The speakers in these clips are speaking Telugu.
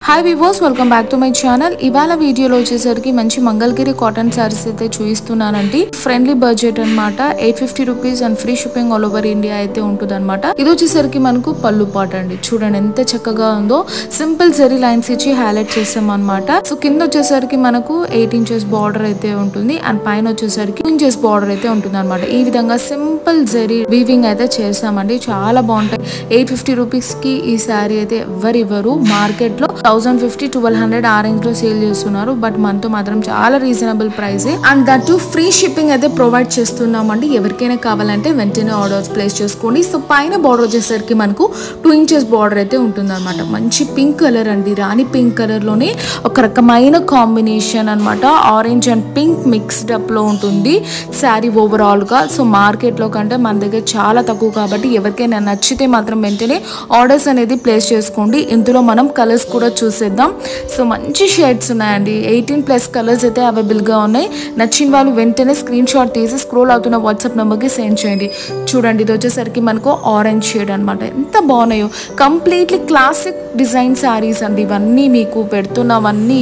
Hi వివోస్, welcome back to my channel. ఇవాళ వీడియోలో వచ్చేసరికి మంచి మంగళగిరి కాటన్ శారీస్ అయితే చూపిస్తున్నానండి. ఫ్రెండ్లీ బడ్జెట్ అనమాట. 850 rupees and free shipping all over India అయితే ఉంటుంది అనమాట. ఇది వచ్చేసరికి మనకు పళ్ళు పాట అండి. చూడండి ఎంత చక్కగా ఉందో. సింపుల్ జరీ లైన్స్ ఇచ్చి హైలైట్ చేసాం అనమాట. సో కింద వచ్చేసరికి మనకు 8 ఇంచెస్ బార్డర్ అయితే ఉంటుంది అండ్ పైన వచ్చేసరికి 2 ఇంచెస్ బార్డర్ అయితే ఉంటుంది అనమాట. ఈ విధంగా సింపుల్ జరీ వీవింగ్ అయితే చేసామండి. చాలా బాగుంటాయి. 850 రూపీస్ కి ఈ శారీ అయితే ఎవరు మార్కెట్ లో 1050-1200 ఆ రేంజ్ లో సేల్ చేస్తున్నారు. బట్ మనతో మాత్రం చాలా reasonable price and that free shipping అయితే ప్రొవైడ్ చేస్తున్నామండి. ఎవరికైనా కావాలంటే వెంటనే ఆర్డర్స్ ప్లేస్ చేసుకోండి. సో పైన బార్డర్ వచ్చేసరికి మనకు 2 ఇంచెస్ బార్డర్ అయితే ఉంటుంది అనమాట. మంచి పింక్ కలర్ అండి. రాణి పింక్ కలర్ లోనే ఒక రకమైన కాంబినేషన్ అనమాట. Orange and pink mixed up లో ఉంటుంది శారీ ఓవరాల్ గా. సో మార్కెట్ లో కంటే మన దగ్గర చాలా తక్కువ కాబట్టి ఎవరికైనా నచ్చితే మాత్రం వెంటనే ఆర్డర్స్ అనేది ప్లేస్ చేసుకోండి. ఇందులో మనం కలర్స్ కూడా చూసేద్దాం. సో మంచి షేడ్స్ ఉన్నాయండి. 18+ కలర్స్ అయితే అవైలబుల్ గా ఉన్నాయి. నచ్చిన వాళ్ళు వెంటనే స్క్రీన్ షాట్ తీసి స్క్రోల్ అవుతున్న వాట్సాప్ నెంబర్ కి సెండ్ చేయండి. చూడండి ఇది వచ్చేసరికి మనకు ఆరెంజ్ షేడ్ అనమాట. ఎంత బాగున్నాయో. కంప్లీట్లీ క్లాసిక్ డిజైన్ శారీస్ అండి. ఇవన్నీ మీకు పెడుతున్నవన్నీ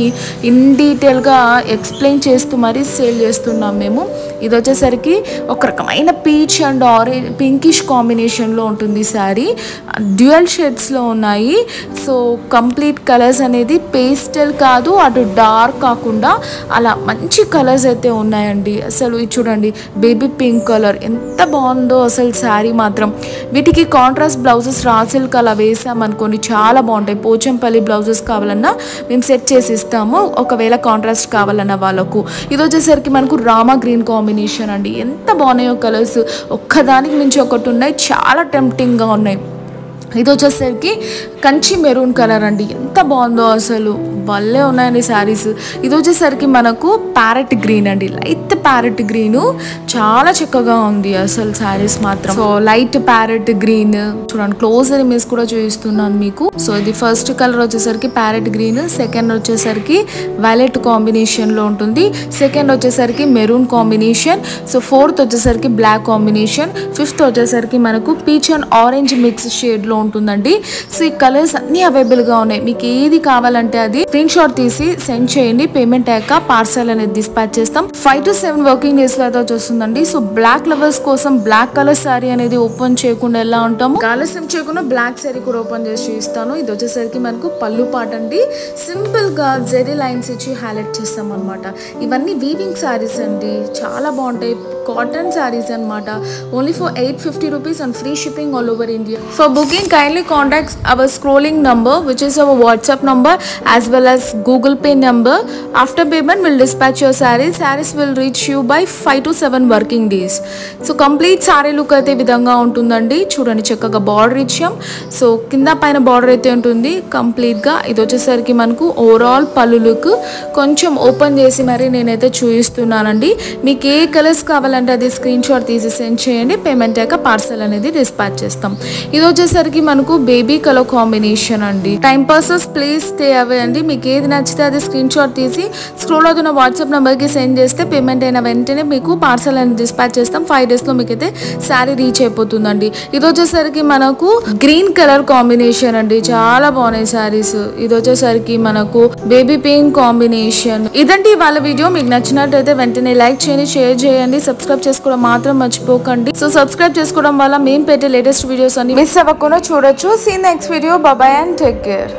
ఇన్ డీటెయిల్ గా ఎక్స్ప్లెయిన్ చేస్తూ మరీ సేల్ చేస్తున్నాం మేము. ఇది వచ్చేసరికి ఒక రకమైన peach and orange pinkish combination లో ఉంటుంది శారీ. డ్యూయల్ షేడ్స్ లో ఉన్నాయి. సో కంప్లీట్ కలర్స్ అనేది పేస్టల్ కాదు, అటు డార్క్ కాకుండా అలా మంచి కలర్స్ అయితే ఉన్నాయండి. అసలు ఇది చూడండి, బేబీ పింక్ కలర్ ఎంత బాగుందో అసలు శారీ మాత్రం. వీటికి కాంట్రాస్ట్ బ్లౌజెస్ రా సిల్క్ అలా వేసామనుకోండి చాలా బాగుంటాయి. పోచంపల్లి బ్లౌజెస్ కావాలన్నా మేము సెట్ చేసి ఇస్తాము, ఒకవేళ కాంట్రాస్ట్ కావాలన్న వాళ్ళకు. ఇది వచ్చేసరికి మనకు రామా గ్రీన్ కాంబినేషన్ అండి. ఎంత బాగున్నాయో కలర్స్. ఒక్కదానికి మించి ఒకటి ఉన్నాయి. చాలా టెంప్టింగ్గా ఉన్నాయి. ఇది వచ్చేసరికి కంచి మెరూన్ కలర్ అండి. ఎంత బాగుందో అసలు. భలే ఉన్నాయండి శారీస్. ఇది వచ్చేసరికి మనకు ప్యారెట్ గ్రీన్ అండి. లైట్ ప్యారెట్ గ్రీన్ చాలా చక్కగా ఉంది అసలు శారీస్ మాత్రం. సో లైట్ ప్యారెట్ గ్రీన్ చూడండి, క్లోజర్ ఇమేజ్ కూడా చూపిస్తున్నాను మీకు. సో ఇది ఫస్ట్ కలర్ వచ్చేసరికి ప్యారెట్ గ్రీన్, సెకండ్ వచ్చేసరికి వైలెట్ కాంబినేషన్ లో ఉంటుంది, సెకండ్ వచ్చేసరికి మెరూన్ కాంబినేషన్, సో ఫోర్త్ వచ్చేసరికి బ్లాక్ కాంబినేషన్, ఫిఫ్త్ వచ్చేసరికి మనకు peach and orange mix shade లో ఉంటుందండి. సో ఈ కలర్స్ అన్ని అవైలబుల్ గా ఉన్నాయి. మీకు ఏది కావాలంటే అది స్క్రీన్ షాట్ తీసి సెండ్ చేయండి. పేమెంట్ అయ్యాక పార్సల్ అనేది డిస్పాచ్ చేస్తాం. 5 to 7 వర్కింగ్ డేస్ లో అయితే వచ్చేస్తుందండి. సో బ్లాక్ లవర్స్ కోసం బ్లాక్ కలర్ శారీ అనేది ఓపెన్ చేయకుండా ఎలా ఉంటాము, ఆలస్యం చేయకుండా బ్లాక్ శారీ కూడా ఓపెన్ చేసి చూపిస్తాను. ఇది వచ్చేసరికి మనకు పళ్ళు పాట అండి. సింపుల్ గా జెరీ లైన్స్ ఇచ్చి హైలైట్ చేస్తాం అనమాట. ఇవన్నీ వీవింగ్ శారీస్ అండి. చాలా బాగుంటాయి. కాటన్ శారీస్ అనమాట. Only for 850 rupees and free shipping all over India. For booking kindly contact our scrolling number, which is our WhatsApp number as well as Google Pay number. After payment we'll dispatch your sarees. Sarees will reach you by 5 to 7 working days. So complete saree look అయితే విధంగా ఉంటుందండి. చూడండి చక్కగా బార్డర్ ఇచ్చాం. సో కింద పైన బార్డర్ అయితే ఉంటుంది కంప్లీట్ గా. ఇది వచ్చేసరికి మనకు ఓవరాల్ పళ్ళు లుక్. కొంచెం ఓపెన్ చేసి మరి నేనైతే చూపిస్తున్నానండి. మీకు ఏ కలర్స్ కావాలంటే అది స్క్రీన్ షాట్ తీసి సెండ్ చేయండి. పేమెంట్ అయ్యాక పార్సల్ అనేది డిస్పాచ్ చేస్తాం. ఇది వచ్చేసరికి మనకు బేబీ కలర్ కాంబినేషన్ అండి. Time passes please stay away అండి. మీకు ఏది నచ్చితే అది స్క్రీన్ షాట్ తీసి స్క్రోల్ అవుతున్న వాట్సాప్ నెంబర్ కి సెండ్ చేస్తే పేమెంట్ అయిన వెంటనే మీకు పార్సల్ అనేది డిస్పాచ్ చేస్తాం. 5 days లో మీకైతే శారీ రీచ్ అయిపోతుందండి. ఇది వచ్చేసరికి మనకు గ్రీన్ కలర్ కాంబినేషన్ అండి. చాలా బాగున్నాయి శారీస్. ఇది వచ్చేసరికి మనకు బేబీ పింక్ కాంబినేషన్. ఇదండి వాళ్ళ వీడియో. మీకు నచ్చినట్టయితే వెంటనే లైక్ చేయండి, షేర్ చేయండి, సబ్స్క్రైబ్ చేసుకోవడం మాత్రం మర్చిపోకండి. సో సబ్స్క్రైబ్ చేసుకోవడం వల్ల మేము పెట్టే లేటెస్ట్ వీడియోస్ అన్ని మిస్ అవ్వకుండా చూడొచ్చు. See next video. Bye and take care.